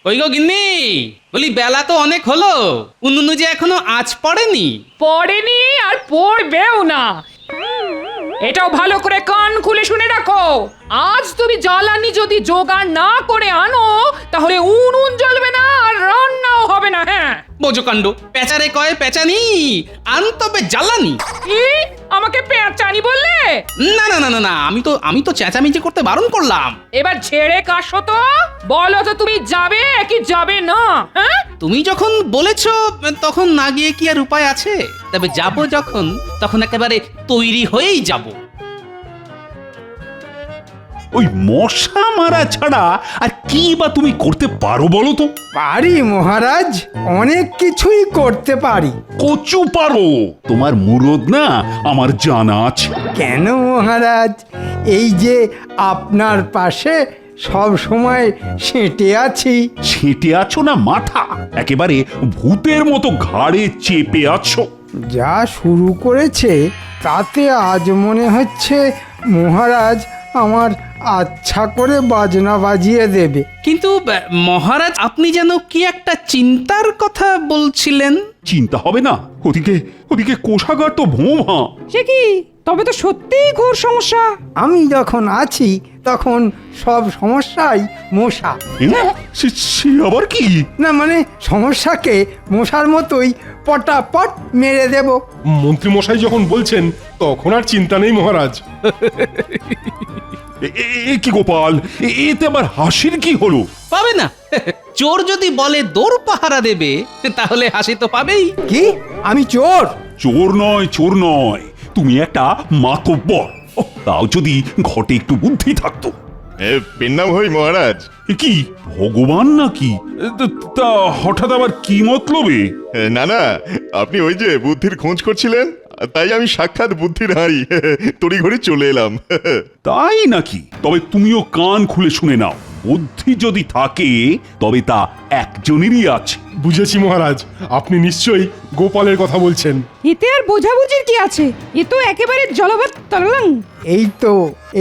ওই গো গিন্নি, বলি বেলা তো অনেক হলো, উনুনে যে এখনো আঁচ পড়েনি। পড়েনি আর পড়বেও না। এটাও ভালো করে কান খুলে শুনে রাখো, আজ তুমি জ্বালানি যদি জোগাড় না করে আনো তাহলে উনুন জ্বলবে না আর রান্নাও হবে না। হ্যাঁ, বোঝো কাণ্ড, পেঁচারে কয় পেঁচানি, আন তবে জ্বালানি। কি আমাকে পেঁচানি বললে? না না না না না, আমি তো চেঁচামেচি করতে বারণ করলাম। এবার ছেড়ে কাশো তো, বলো তো তুমি যাবে কি যাবে না? হ্যাঁ, তুমি যখন বলেছো তখন না গিয়ে কি আর উপায় আছে? তবে যাবো যখন, তখন একেবারে তৈরি হয়েই যাব। ওই মশা মারা ছাড়া আর কি বা তুমি করতে পারো বলো তো? পারি মহারাজ, অনেক কিছুই করতে পারি। কচু পারো, তোমার মুরদ না আমার জানা আছে। কেন মহারাজ, এই যে আপনার পাশে সব সময় সেঁটে আছি। ছেটে আছো না মাথা, একেবারে ভূতের মতো ঘাড়ে চেপে আছো। যা শুরু করেছে তাতে আজ মনে হচ্ছে মহারাজ আমার আচ্ছা করে বাজনা বাজিয়ে দেবে। কিন্তু মহারাজ, আপনি যেন কি একটা চিন্তার কথা বলছিলেন। চিন্তা হবে না, ওদিকে ওদিকে কোষাগার তো ভোঁ। সে কি? তবে তো সত্যিই ঘোর সমস্যা। আমি যখন আছি তখন সব সমস্যাই মশা। সে আবার কি? না মানে সমস্যাকে মশার মতোই পটাপট মেরে দেব। মন্ত্রী মশাই যখন বলছেন তখন আর চিন্তা নেই মহারাজ। এ কি গোপাল, এতে আবার হাসির কি হলো? পাবে না? চোর যদি বলে দৌড় পাহারা দেবে, তাহলে হাসি তো পাবেই। কি আমি চোর? চোর নয়, তুমি একটা মাতব্বর। তাও যদি ঘটে একটু বুদ্ধি থাকতো। পেন্নাম হই মহারাজ। এ কি ভগবান নাকি? তা হঠাৎ আবার কি মতলবে? না না, আপনি ওই যে বুদ্ধির খোঁজ করছিলেন, তাই আমি সাক্ষাৎ বুদ্ধির হাঁড়ি তড়িঘড়ি চলে এলাম। তাই নাকি? তবে তুমিও কান খুলে শুনে নাও, বুদ্ধি যদি থাকে তবে তা একজনেরই আছে। বুঝেছি মহারাজ, আপনি নিশ্চয়ই গোপালের কথা বলছেন। এতে আর বোঝাবুঝির কি আছে? এ তো একেবারে জলবৎ তরলং। এই তো,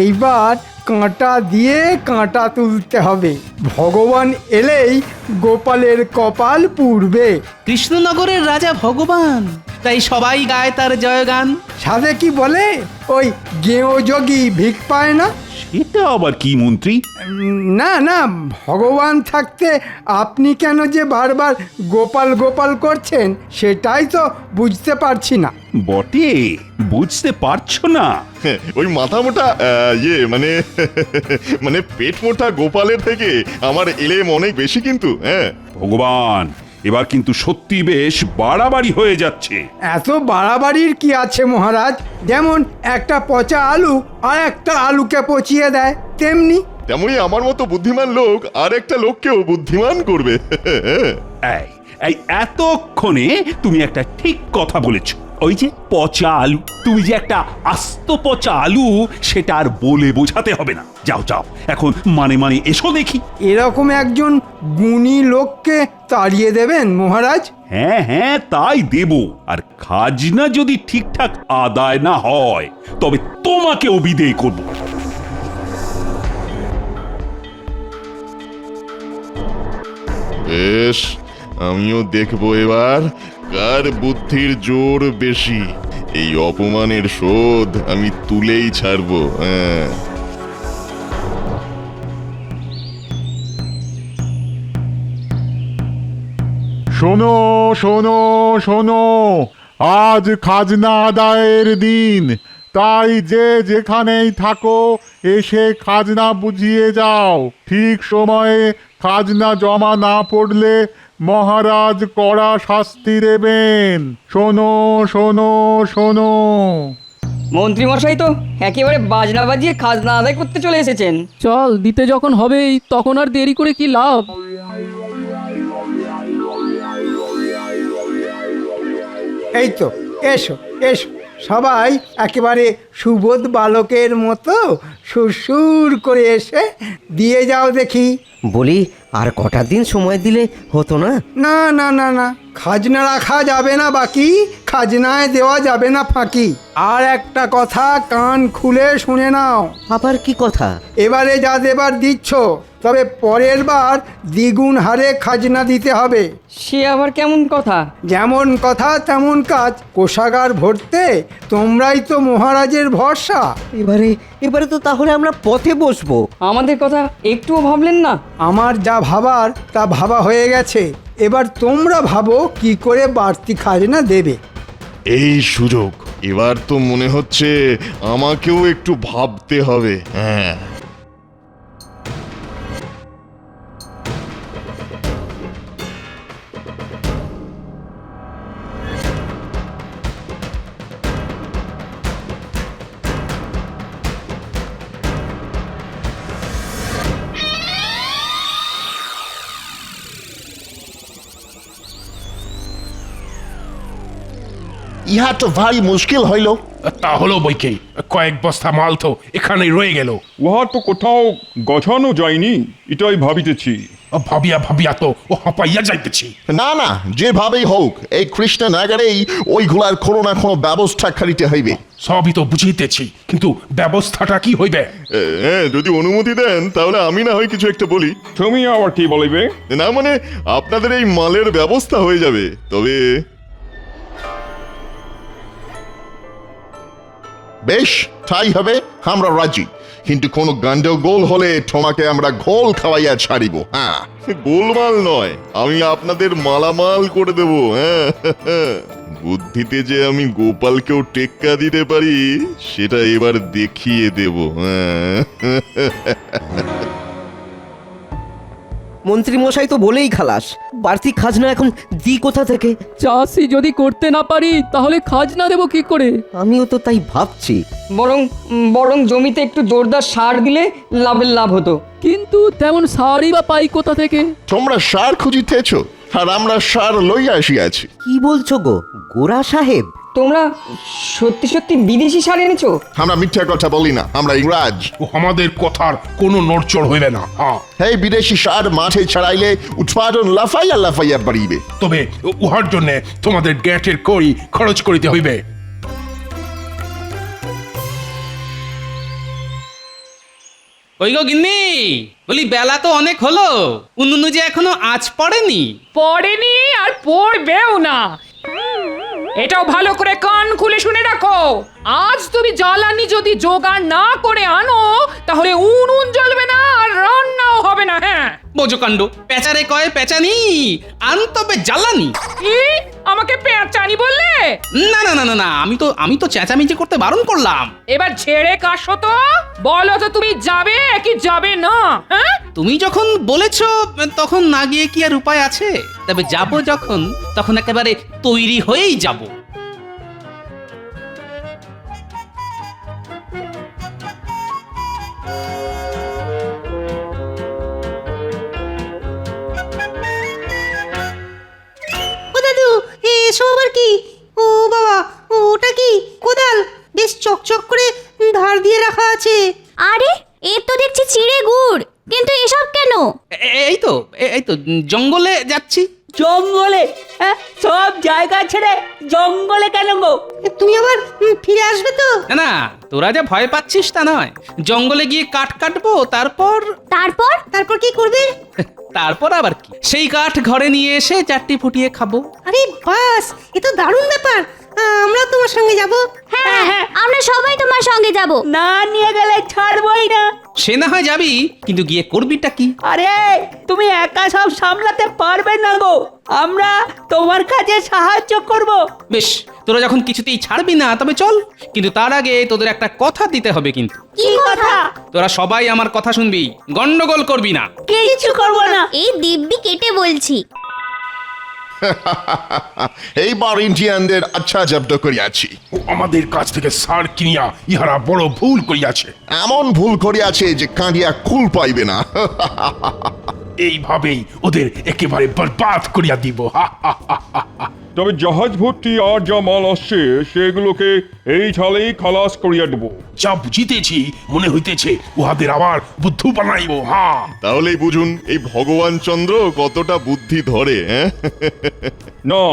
এইবার কাঁটা দিয়ে কাঁটা তুলতে হবে। ভগবান এলেই গোপালের কপাল পুড়বে। কৃষ্ণনগরের রাজা ভগবান, তাই সবাই গায় তার জয়গান। সাধে কি বলে, ওই গেঁয়ো যোগী ভিক পায় না। সেটা আবার কি মন্ত্রী? না না, ভগবান থাকতে আপনি কেন যে বারবার গোপাল গোপাল করছেন সেটাই তো বুঝতে পারছি না। বটে, বুঝতে পারছো না? ওই মাথা মোটা মানে মানে পেট মোটা গোপালের থেকে আমার এলেম অনেক বেশি কিন্তু। হ্যাঁ ভগবান, এবার কিন্তু সত্যি বেশ বাড়াবাড়ি হয়ে যাচ্ছে। এত বাড়াবাড়ির কি আছে মহারাজ? যেমন একটা পচা আলু আর একটা আলুকে পচিয়ে দেয়, তেমনি তেমনি আমার মতো বুদ্ধিমান লোক আর একটা লোককেও বুদ্ধিমান করবে। এই এতক্ষণে তুমি একটা ঠিক কথা বলেছ। ওই যে পচা আলু, তুমি যে একটা আস্ত পচা আলু সেটা আর বলে বোঝাতে হবে না। যাও যাও, এখন মানে এসো দেখি। এরকম একজন গুণী লোককে তাড়িয়ে দেবেন মহারাজ? হ্যাঁ, তাই দেব। আর খাজনা যদি ঠিকঠাক আদায় না হয় তবে তোমাকেও বিদেয় করব। বেশ, আমিও দেখবো এবার কার বুদ্ধির জোর বেশি। এই অপমানের শোধ আমি তুলেই ছাড়বো। হ্যাঁ, শোনো শোনো শোনো, আজ খাজনা আদায়ের দিন, তাই যে যেখানেই থাকো এসে খাজনা বুঝিয়ে যাও। ঠিক সময়ে খাজনা জমা না পড়লে মহারাজ কড়া শাস্তি দেবেন। শোনো শোনো শোনো। মন্ত্রী মশাই তো একেবারে বাজনা বাজিয়ে খাজনা আদায় করতে চলে এসেছেন। চল, দিতে যখন হবেই তখন আর দেরি করে কি লাভ? এই তো, এসো এসো, সবাই একেবারে সুবোধ বালকের মতো সুরসুর করে এসে দিয়ে যাও দেখি। বলি আর কটা দিন সময় দিলে হতো না? না না না না, খাজনা রাখা যাবে না বাকি, খাজনায় দেওয়া যাবে না ফাঁকি। আর একটা কথা কান খুলে শুনে নাও, আবার কি কথা? এবারে যা দেবার দিচ্ছ, তবে পরের বার দ্বিগুণ হারে খাজনা দিতে হবে। সে আবার কেমন কথা? যেমন কথা তেমন কাজ, কোষাগার ভরতে তোমরাই তো মহারাজের ভরসা। এবারে তো তাহলে আমরা পথে বসবো। আমাদের কথা একটুও ভাবলেন না? আমার যা ভাবার তা ভাবা হয়ে গেছে, এবার তোমরা ভাবো কি করে বাড়তি খাজনা দেবে। এই সুযোগ, এবার তো মনে হচ্ছে আমাকেও একটু ভাবতে হবে। হ্যাঁ, ইহা তো ভারী মুশকিল হইল। তা হলো বইকে, কয়েক বস্তা মাল তো এখানেই রয়ে গেল। উহা তো কোথাও গছানো যায়নি, এটাই ভাবিতেছি। ভাবিয়া ভাবিয়া তো ও হাঁপাইয়া যাইতেছি। না না, যেভাবেই হোক এই কৃষ্ণনগরেই ওইগুলার কোনো না কোনো ব্যবস্থা করিতে হইবে। সবই তো বুঝিতেছি, কিন্তু ব্যবস্থাটা কি হইবে? যদি অনুমতি দেন তাহলে আমি না হয় কিছু একটা বলি। তুমি আবার কি বলিবে? না মানে আপনাদের এই মালের ব্যবস্থা হয়ে যাবে, তবে বেশ, তাই হবে, আমরা রাজি। কিন্তু কোনো গন্ডগোল হলে তোমাকে আমরা ঘোল খাওয়াইয়া ছাড়িব। হ্যাঁ, গোলমাল নয়, আমি আপনাদের মালামাল করে দেব। হ্যাঁ, বুদ্ধিতে যে আমি গোপালকেও টেক্কা দিতে পারি সেটা এবার দেখিয়ে দেব। হ্যাঁ, মন্ত্রী মশাই তো বলেই খালাস, বাড়তি খাজনা এখন দি কোথা থেকে? চাষি যদি করতে না পারি তাহলে খাজনা দেবো কি করে? আমিও তো তাই ভাবছি। বরং জমিতে একটু জোরদার সার দিলে লাভের লাভ হতো। কিন্তু তেমন সারই বা পাই কোথা থেকে? তোমরা সার খুঁজিতেছ আর আমরা সার লইয়া আসিয়াছি। কি বলছো গো গোরা সাহেব? তোমরা সত্যি সত্যি বিদেশি সার এনেছো? আমরা মিথ্যা কথা বলি না, আমরা ইংরাজ। ও আমাদের কথার কোনো নড়চড় হইবে না। হ্যাঁ, এই বিদেশি সার মাঠে ছড়াইলে উৎপাদন লাফাইয়া লাফাইয়া বাড়িবে। তবে উহার জন্য তোমাদের গ্যাটের কড়ি খরচ করিতে হইবে। ওই গো গিন্নি, বলি বেলা তো অনেক হলো, উনুনে যে এখনো আঁচ পড়েনি। পড়েনি আর পড়বেও না। এটাও ভালো করে কান খুলে শুনে রাখো, আজ তুমি জ্বালানি যদি জোগাড় না করে আনো তাহলে উনুন জ্বলবে না আর রান্নাও হবে না। হ্যাঁ, বোঝো কাণ্ড, পেঁচারে কয় পেঁচানি, আন তবে জ্বালানি। কি আমাকে পেঁচানি বললে? না না না না না, আমি তো চেঁচামেচি করতে বারণ করলাম। এবার ছেড়ে কাশো তো, বলো তো তুমি যাবে কি যাবে না? হ্যাঁ, তুমি যখন বলেছো তখন না গিয়ে কি আর উপায় আছে? তবে যাব যখন, তখন একেবারে তৈরি হয়েই যাব। ও দাদু, এসব আবার কি? ও বাবা, ওটা কি কোদাল? বেশ চকচক করে ধার দিয়ে রাখা আছে। আরে এ তো দেখছি চিড়ে গুড়, কিন্তু এসব কেন? এই তো জঙ্গলে যাচ্ছি। জঙ্গলে? হ্যাঁ, সব জায়গা ছেড়ে জঙ্গলে কেন গো? তুমি আবার ফিরে আসবে তো? না না, তোরা যা ভয় পাচ্ছিস তা নয়। জঙ্গলে গিয়ে কাঠ কাটবো, তারপর তারপর কি করবে? তারপর আবার কি, সেই কাঠ ঘরে নিয়ে এসে চারটি ফুটিয়ে খাবো। আরে বাস, এ তো দারুণ ব্যাপার। আমরা তোমার সঙ্গে যাব। হ্যাঁ হ্যাঁ, আমরা সবাই তোমার সঙ্গে যাব। না নিয়ে গেলে ছাড়বই না। সে না হয় যাবি, কিন্তু গিয়ে করবিটা কি? আরে তুমি একা সব সামলাতে পারবে না গো, আমরা তোমার কাছে সাহায্য করব। বেশ, তোরা যখন কিছুতেই ছাড়বি না তবে চল, কিন্তু তার আগে তোদের একটা কথা দিতে হবে। কিন্তু কি কথা? তোরা সবাই আমার কথা শুনবি, গন্ডগোল করবি না। কিছু করব না। এই দিব্যি কেটে বলছি। এইবার ইন্ডিয়ানদের আচ্ছা জব্দ করিয়াছি। আমাদের কাছ থেকে সার কিনিয়া ইহারা বড় ভুল করিয়াছে। এমন ভুল করিয়াছে যে কাঁদিয়া কুল পাইবে না। এইভাবেই ওদের একেবারে বরবাদ করিয়া দিব। তবে জাহাজ ভর্তি আর যা মাল আসছে সেগুলোকে এই ছালেই খালাস করিয়া দেব। যা বুঝিতেছি মনে হইতেছে উহাদের আবার বুদ্ধু বানাইব। হ্যাঁ, তাহলেই বুঝুন এই ভগবান চন্দ্র কতটা বুদ্ধি ধরে। হ্যাঁ, না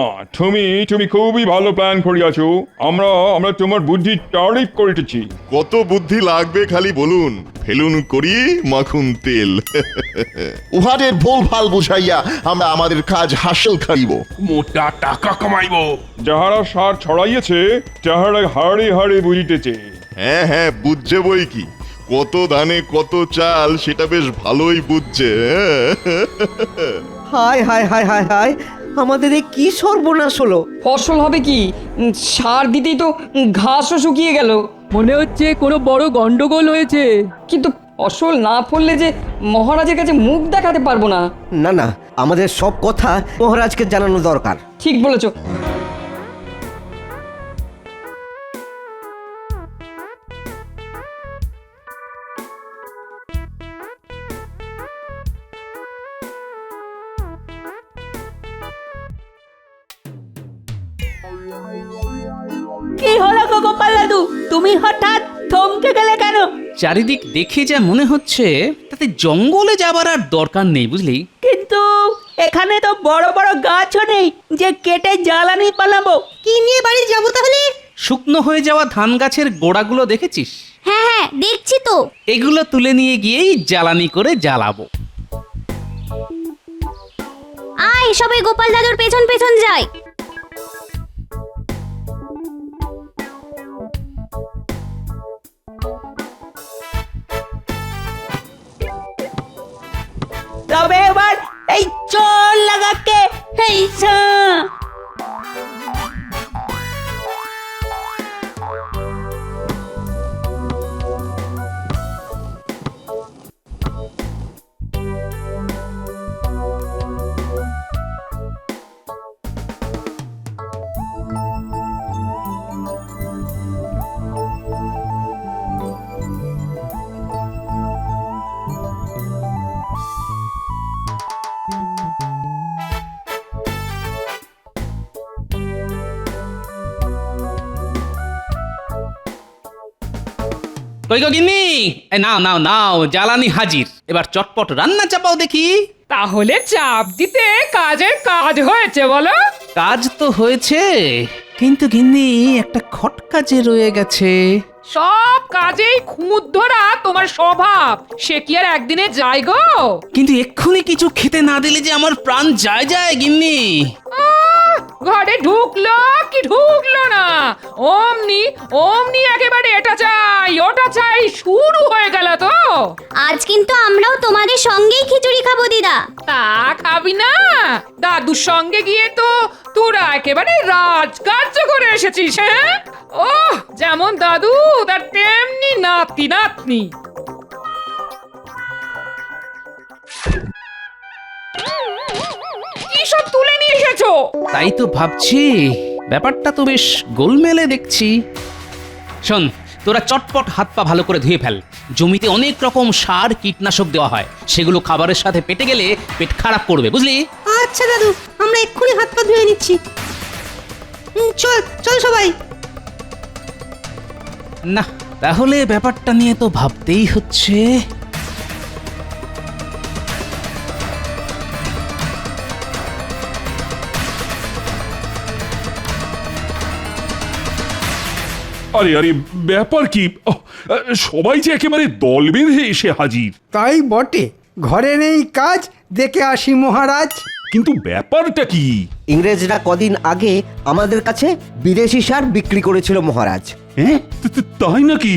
তুমি খুবই ভালো প্ল্যান করিয়াছো। আমরা তোমার বুদ্ধি তারিফ করিতেছি। কত বুদ্ধি লাগবে খালি বলুন, ফেলুন করি মাখুন তেল। উহাদের ভুল ভাল বুঝাইয়া আমরা আমাদের কাজ হাসিল করিব। মোটা টাকা কামাইব। যাহারা সার ছড়াইয়াছে তাহারা হাড়ে হাড়ে বুঝিতেছে। হ্যাঁ হ্যাঁ, বুঝছে বই কি, কত ধানে কত চাল সেটা বেশ ভালোই বুঝছে। হায় হায় হায় হায় হায়, আমাদের এই কি সর্বনাশ হলো! ফসল হবে কি? সার দিতেই তো ঘাসও শুকিয়ে গেল। মনে হচ্ছে কোনো বড় গন্ডগোল হয়েছে। কিন্তু ফসল না ফললে যে মহারাজের কাছে মুখ দেখাতে পারবো না। না না, আমাদের সব কথা মহারাজকে জানানো দরকার। ঠিক বলেছো। কি হলো গো গোপাল দাদু, তুমি হঠাৎ থমকে গেলে কেন? চারিদিক দেখে যা মনে হচ্ছে তাতে জঙ্গলে যাবার আর দরকার নেই, বুঝলি? কিন্তু এখানে তো বড় বড় গাছও নেই যে কেটে জ্বালানি বানাবো। কি নিয়ে বাড়ি যাবো তাহলে? শুকনো হয়ে যাওয়া ধান গাছের গোড়াগুলো দেখেছিস? হ্যাঁ হ্যাঁ দেখছি তো। এগুলো তুলে নিয়ে গিয়েই জ্বালানি করে জ্বালাবো। আয় সবাই গোপাল দাদুর পেছন পেছন যায়। তবে এবার এই চল লাগাকে এই সা। কই গো গিন্নি, এই নাও নাও নাও, জ্বালানি হাজির। এবার চটপট রান্না চাপাও দেখি। তাহলে চাপ দিতে কাজের কাজ হয়েছে বলো? কাজ তো হয়েছে, কিন্তু গিন্নি একটা খটকা যে রয়ে গেছে। সব কাজেই খুঁত ধরা তোমার স্বভাব, সে কি আর একদিনে যায় গো? কিন্তু এক্ষুনি কিছু খেতে না দিলে যে আমার প্রাণ যায় যায় গিন্নি। ঘরে ঢুকলো কি ঢুকলো না, অমনি অমনি একেবারে এটা চাই ওটা চাই শুরু হয়ে গেল তো। আজ কিন্তু আমরাও তোমাদের সঙ্গেই খিচুড়ি খাবো দিদা। তা খাবি না? দাদুর সঙ্গে গিয়ে তো তোরা একেবারে রাজকার্য করে এসেছিস। হ্যাঁ, ওহ যেমন দাদু তার তেমনি নাতি নাতনি। কি সব তুলে নিয়ে এসেছো? তাই তো ভাবছি, ব্যাপারটা তো বেশ গোলমেলে দেখছি। শোন, তোরা চটপট হাত পা ভালো করে ধুয়ে ফেল। জমিতে অনেক রকম সার কীটনাশক দেওয়া হয়, সেগুলো খাবারের সাথে পেটে গেলে পেট খারাপ করবে, বুঝলি? আচ্ছা দাদু, আমরা এক্ষুনি হাত পা ধুয়ে নিচ্ছি। চল চল সবাই। না, তাহলে ব্যাপারটা নিয়ে তো ভাবতেই হচ্ছে। আরে আরে, ব্যাপার কি? সবাই যে একেবারে দল বেঁধে এসে হাজির। তাই বটে, ঘরে নেই কাজ, দেখে আসি মহারাজ। কিন্তু ব্যাপারটা কি? ইংরেজরা কদিন আগে আমাদের কাছে বিদেশি সার বিক্রি করেছিল মহারাজ। হ্যাঁ, তাই নাকি?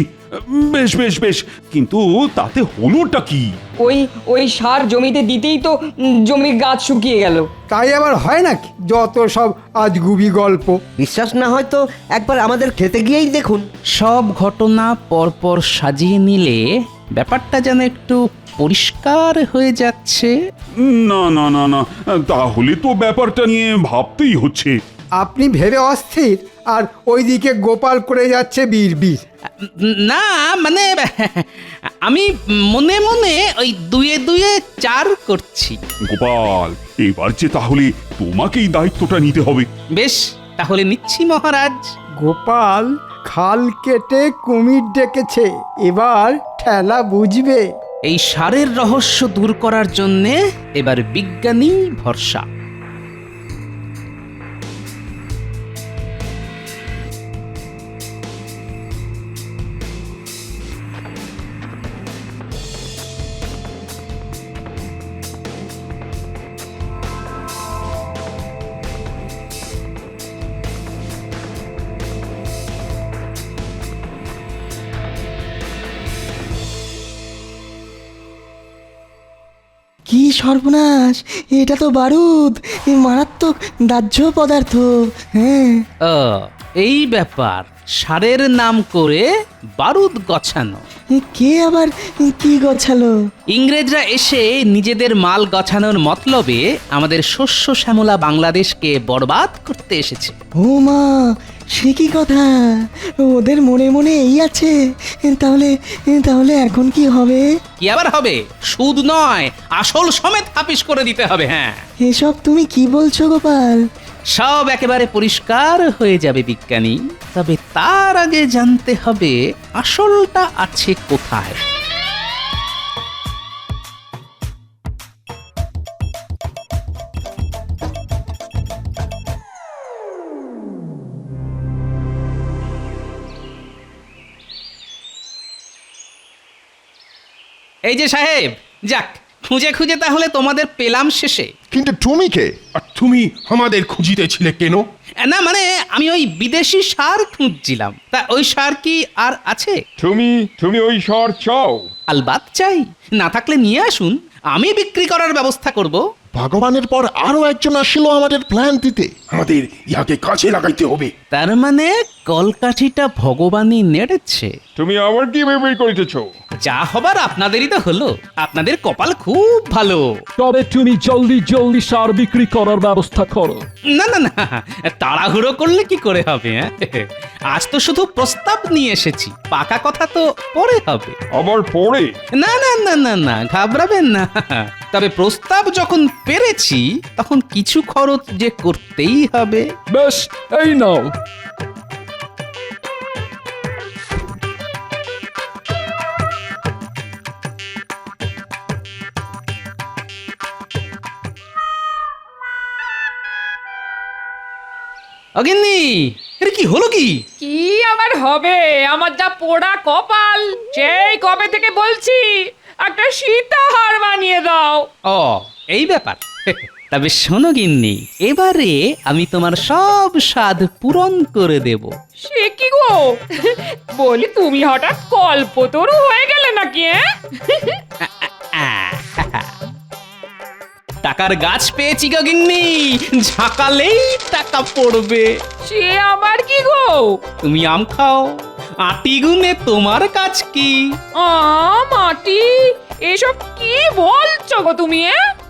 বেশ বেশ বেশ, কিন্তু তাতে হলোটা কি? ওই সার জমিতে দিতেই তো জমির গাছ শুকিয়ে গেল। তাই আবার হয় নাকি? যত সব আজগুবি গল্প। বিশ্বাস না হয় তো একবার আমাদের খেতে গিয়েই দেখুন। সব ঘটনা পরপর সাজিয়ে নিলে ব্যাপারটা যেন একটু পরিষ্কার হয়ে যাচ্ছে। না না না না, তাহলে তো ব্যাপারটা নিয়ে ভাবতেই হচ্ছে। আপনি ভেবে অস্থির, আর ওইদিকে গোপাল করে যাচ্ছে বীর। না মানে আমি মনে মনে ওই দুয়ে দুয়ে চার করছি। গোপাল, এবার যে তাহলে তোমাকেই দায়িত্বটা নিতে হবে। বেশ, তাহলে নিচ্ছি মহারাজ। গোপাল খাল কেটে কুমির ডেকেছে, এবার ঠেলা বুঝবে। এই সারের রহস্য দূর করার জন্যে এবার বিজ্ঞানী ভরসা। কি সর্বনাশ, এটা তো বারুদ, মারাত্মক দাহ্য পদার্থ। হ্যাঁ, ও এই ব্যাপার, সারের নাম করে বারুদ গছানো। কে আবার কি গছালো? ইংরেজরা এসে নিজেদের মাল গছানোর মতলবে আমাদের শস্য শ্যামলা বাংলাদেশকে বরবাদ করতে এসেছে। ও মা, সে কি কথা? ওদের মনে মনে এই আছে। তাহলে তাহলে এখন কি হবে? কি আবার হবে? সুদ নয়, আসল সমেত হাপিস করে দিতে হবে। হ্যাঁ, এসব তুমি কি বলছো গোপাল? সব একেবারে পরিষ্কার হয়ে যাবে বিজ্ঞানী, তবে তার আগে জানতে হবে আসলটা আছে কোথায়। এই যে সাহেব, যাক খুঁজে খুঁজে তাহলে তোমাদের পেলাম শেষে। কিন্তু তুমি কে? আর তুমি আমাদের খুঁজিতেছিলে কেন? না মানে আমি ওই বিদেশি সার খুঁজছিলাম, তা ওই সার কি আর আছে? তুমি ওই সার চাও? আলবাত চাই, না থাকলে নিয়ে আসুন, আমি বিক্রি করার ব্যবস্থা করব। ভগবানের পর আরো একজন আসছিল আমাদের প্ল্যান দিতে। আমাদের ইয়াকে কাজে লাগাইতে হবে। তার মানে কলকাঠিটা ভগবানই নেড়েছে। তুমি আবার কি ভেবে করিতেছ? যা হবার আপনাদেরই তো হলো, আপনাদের কপাল খুব ভালো। তবে তুমি জলদি জলদি সার বিক্রি করার ব্যবস্থা করো। না না না, তাড়াহুড়ো করলে কি করে হবে? আজ তো শুধু প্রস্তাব নিয়ে এসেছি, পাকা কথা তো পরে হবে। আবার পরে? না না না না না, ঘাবড়াবেন না। তবে প্রস্তাব যখন পেরেছি তখন কিছু খরচ যে করতেই হবে। বেশ, এই নাও। অগিন্নি, এর কি হলো কি? কি আবার হবে? আমার যা পোড়া কপাল, সেই কবে থেকে বলছি একটা সীতাহার বানিয়ে দাও। ও এই ব্যাপার। তবে শোনো গিন্নি, এবারে আমি তোমার সব স্বাদ পূরণ করে দেব। সে কি গো, বলি তুমি হঠাৎ কল্পতরু হয়ে গেলে নাকি? টাকার গাছ পেয়েছি গো গিন্নি, ঝাঁকালেই টাকা পড়বে। সে আবার কি গো? তুমি আম খাও, আটি গুনে তোমার কাজ কি? মাটি, এসব কি বলছো গো তুমি?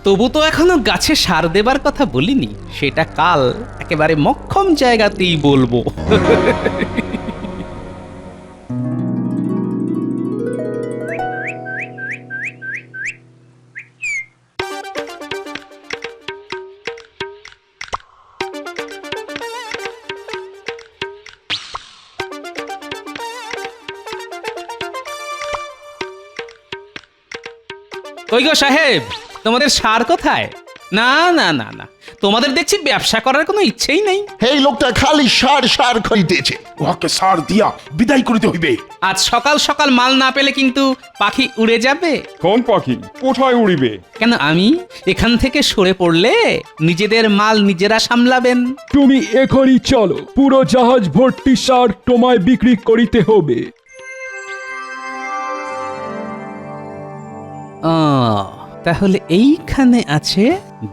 তবু তো এখনো গাছে সার দেবার কথা বলিনি, সেটা কাল একেবারে মক্ষম জায়গাতেই বলবো। কই গো সাহেব, তোমাদের সার কোথায়? না না না না, তোমাদের দেখছি ব্যবসা করার কোনো ইচ্ছেই নেই। এই লোকটা খালি সার সার খাইতেছে। ওকে সার দিয়া বিদায় করিতে হইবে। আজ সকাল সকাল মাল না পেলে কিন্তু পাখি উড়ে যাবে। কোন পাখি? কোথায় উড়িবে? কেন, আমি এখান থেকে সরে পড়লে নিজেদের মাল নিজেরা সামলাবেন। তুমি এখনই চলো, পুরো জাহাজ ভর্তি সার তোমায় বিক্রি করিতে হবে। তাহলে এইখানে আছে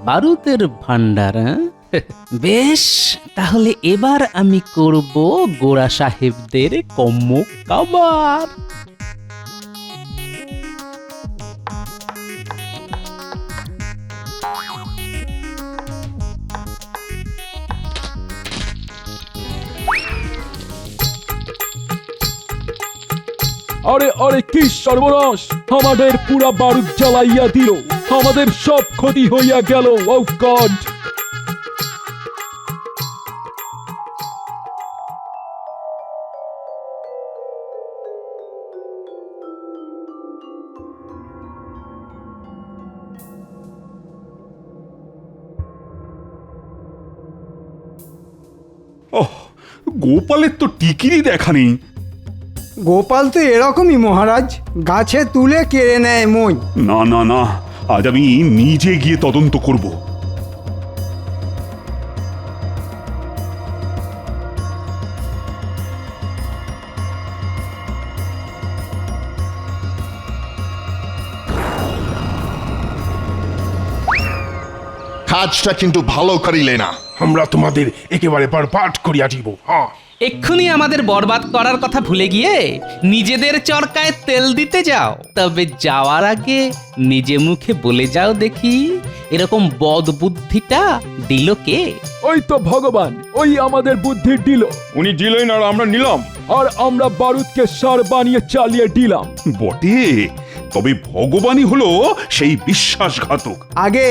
বারুদের ভান্ডার। বেশ, তাহলে এবার আমি করব গোড়া সাহেবদের কম্ম কাবার। আরে আরে, কি সর্বনাশ! আমাদের পুরা বারুদ জ্বালাইয়া দিল, আমাদের সব ক্ষতি হইয়া গেল। ও গড! ওহ, গোপালের তো টিকিরই দেখা নেই। গোপাল তো এরকমই মহারাজ, গাছে তুলে কেড়ে নেয় মই। না না না, আজ আমি নিজে গিয়ে তদন্ত করব। কাজটা কিন্তু ভালো করিলে না। আমরা তোমাদের একেবারে বরবাদ করিয়া দিব। হ্যাঁ, এক্ষুনি আমাদের বরবাদ করার কথা ভুলে গিয়ে নিজেদের চরকায় তেল দিতে যাও। তবে যাওয়ার আগে নিজে মুখে বলে যাও দেখি, এরকম বদ বুদ্ধিটা দিল কে? ওই তো ভগবান, ওই আমাদের বুদ্ধি দিল। উনি দিলেন আর আমরা নিলাম। আর আমরা বারুদকে সার বানিয়ে চালিয়ে দিলাম। বটে, তবে ভগবানই হলো সেই বিশ্বাসঘাতক। আগে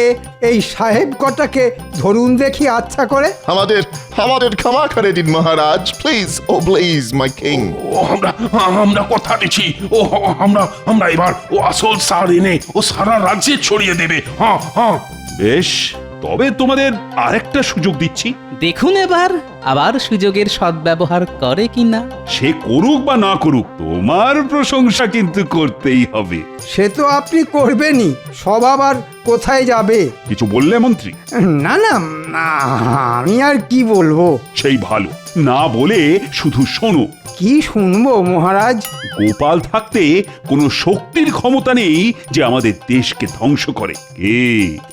এই সাহেব কটাকে ধরুন দেখি আচ্ছা করে। আমাদের আমাদের ক্ষমা করে দিন মহারাজ, please oh please my king. ও আমরা কথা দিচ্ছি, ও আমরা এবার ও আসল সার এনে ও সারা রাজ্যে ছড়িয়ে দেবে। হ্যাঁ হ্যাঁ। বেশ, তবে তোমাদের আরেকটা সুযোগ দিচ্ছি। দেখুন এবার আবার সুযোগের সদ্ব্যবহার করে কিনা। সে করুক বা না করুক, তোমার প্রশংসা কিন্তু করতেই হবে। সে তো আপনি করবেনই, সব আবার কোথায় যাবে? কিছু বললে মন্ত্রী? না না না, আমি আর কি বলবো। সেই ভালো, না বলে শুধু শোনো। কি শুনবো মহারাজ? গোপাল থাকতে কোনো শক্তির ক্ষমতা নেই যে আমাদের দেশকে ধ্বংস করে। কে?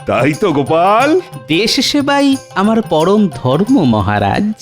তাই তো গোপাল? দেশ সেবাই আমার পরম ধর্ম মহারাজ।